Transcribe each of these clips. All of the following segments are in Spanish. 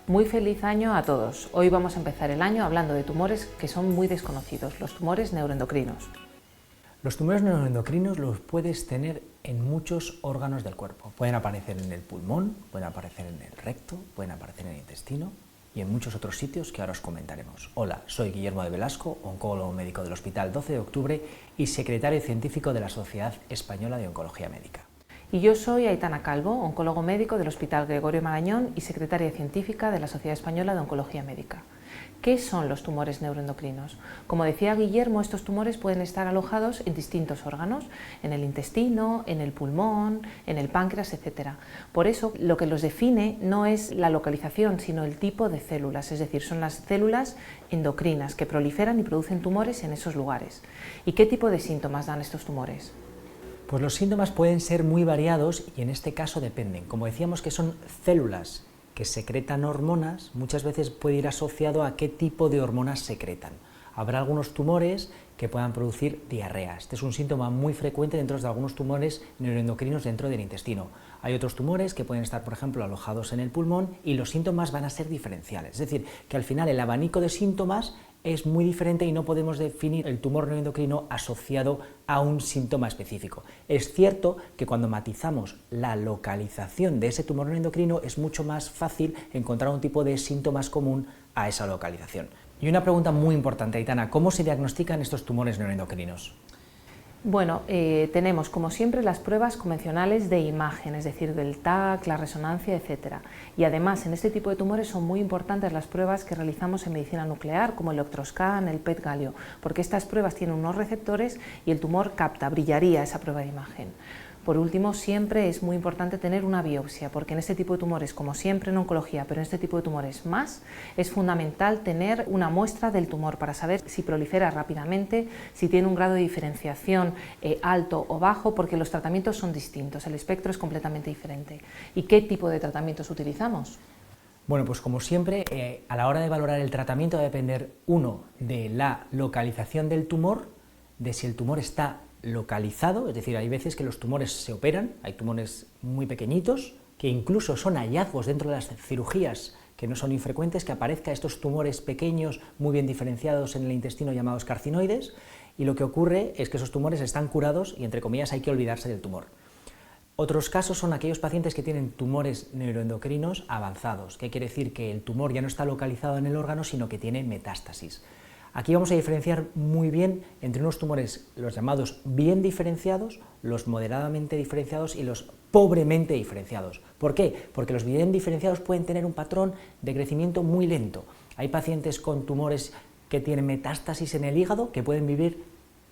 Muy feliz año a todos. Hoy vamos a empezar el año hablando de tumores que son muy desconocidos, los tumores neuroendocrinos. Los tumores neuroendocrinos los puedes tener en muchos órganos del cuerpo. Pueden aparecer en el pulmón, pueden aparecer en el recto, pueden aparecer en el intestino y en muchos otros sitios que ahora os comentaremos. Hola, soy Guillermo de Velasco, oncólogo médico del Hospital 12 de Octubre y secretario científico de la Sociedad Española de Oncología Médica. Y yo soy Aitana Calvo, oncólogo médico del Hospital Gregorio Marañón y secretaria científica de la Sociedad Española de Oncología Médica. ¿Qué son los tumores neuroendocrinos? Como decía Guillermo, estos tumores pueden estar alojados en distintos órganos, en el intestino, en el pulmón, en el páncreas, etc. Por eso, lo que los define no es la localización, sino el tipo de células, es decir, son las células endocrinas que proliferan y producen tumores en esos lugares. ¿Y qué tipo de síntomas dan estos tumores? Pues los síntomas pueden ser muy variados y en este caso dependen. Como decíamos que son células que secretan hormonas, muchas veces puede ir asociado a qué tipo de hormonas secretan. Habrá algunos tumores que puedan producir diarrea. Este es un síntoma muy frecuente dentro de algunos tumores neuroendocrinos dentro del intestino. Hay otros tumores que pueden estar, por ejemplo, alojados en el pulmón y los síntomas van a ser diferenciales. Es decir, que al final el abanico de síntomas es muy diferente y no podemos definir el tumor neuroendocrino asociado a un síntoma específico. Es cierto que cuando matizamos la localización de ese tumor neuroendocrino es mucho más fácil encontrar un tipo de síntomas común a esa localización. Y una pregunta muy importante, Aitana, ¿cómo se diagnostican estos tumores neuroendocrinos? Bueno, tenemos como siempre las pruebas convencionales de imagen, es decir, del TAC, la resonancia, etc. Y además en este tipo de tumores son muy importantes las pruebas que realizamos en medicina nuclear, como el Electroscan, el PET galio, porque estas pruebas tienen unos receptores y el tumor capta, brillaría esa prueba de imagen. Por último, siempre es muy importante tener una biopsia, porque en este tipo de tumores, como siempre en oncología, pero en este tipo de tumores más, es fundamental tener una muestra del tumor para saber si prolifera rápidamente, si tiene un grado de diferenciación alto o bajo, porque los tratamientos son distintos, el espectro es completamente diferente. ¿Y qué tipo de tratamientos utilizamos? Bueno, pues como siempre, a la hora de valorar el tratamiento va a depender, uno, de la localización del tumor, de si el tumor está localizado, es decir, hay veces que los tumores se operan, hay tumores muy pequeñitos, que incluso son hallazgos dentro de las cirugías, que no son infrecuentes, que aparezcan estos tumores pequeños, muy bien diferenciados en el intestino llamados carcinoides, y lo que ocurre es que esos tumores están curados y, entre comillas, hay que olvidarse del tumor. Otros casos son aquellos pacientes que tienen tumores neuroendocrinos avanzados, que quiere decir que el tumor ya no está localizado en el órgano, sino que tiene metástasis. Aquí vamos a diferenciar muy bien entre unos tumores, los llamados bien diferenciados, los moderadamente diferenciados y los pobremente diferenciados. ¿Por qué? Porque los bien diferenciados pueden tener un patrón de crecimiento muy lento. Hay pacientes con tumores que tienen metástasis en el hígado que pueden vivir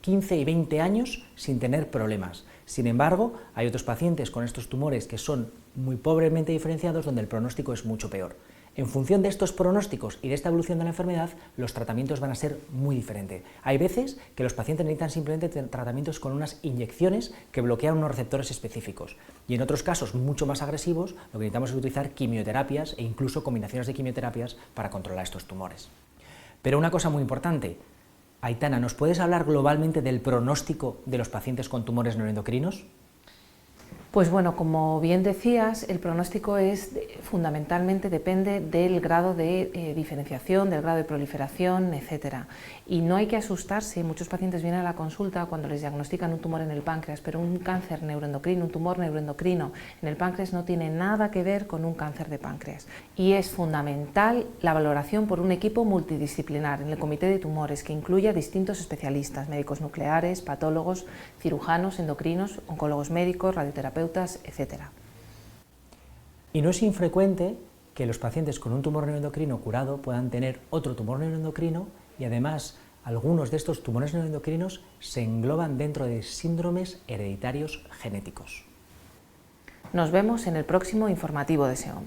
15 y 20 años sin tener problemas. Sin embargo, hay otros pacientes con estos tumores que son muy pobremente diferenciados donde el pronóstico es mucho peor. En función de estos pronósticos y de esta evolución de la enfermedad, los tratamientos van a ser muy diferentes. Hay veces que los pacientes necesitan simplemente tratamientos con unas inyecciones que bloquean unos receptores específicos. Y en otros casos mucho más agresivos, lo que necesitamos es utilizar quimioterapias e incluso combinaciones de quimioterapias para controlar estos tumores. Pero una cosa muy importante, Aitana, ¿nos puedes hablar globalmente del pronóstico de los pacientes con tumores neuroendocrinos? Pues bueno, como bien decías, el pronóstico fundamentalmente depende del grado de diferenciación, del grado de proliferación, etc. Y no hay que asustarse, muchos pacientes vienen a la consulta cuando les diagnostican un tumor en el páncreas, pero un cáncer neuroendocrino, un tumor neuroendocrino en el páncreas no tiene nada que ver con un cáncer de páncreas. Y es fundamental la valoración por un equipo multidisciplinar en el comité de tumores que incluya distintos especialistas, médicos nucleares, patólogos, cirujanos, endocrinos, oncólogos médicos, radioterapeutas, etc. Y no es infrecuente que los pacientes con un tumor neuroendocrino curado puedan tener otro tumor neuroendocrino y además algunos de estos tumores neuroendocrinos se engloban dentro de síndromes hereditarios genéticos. Nos vemos en el próximo informativo de SEOM.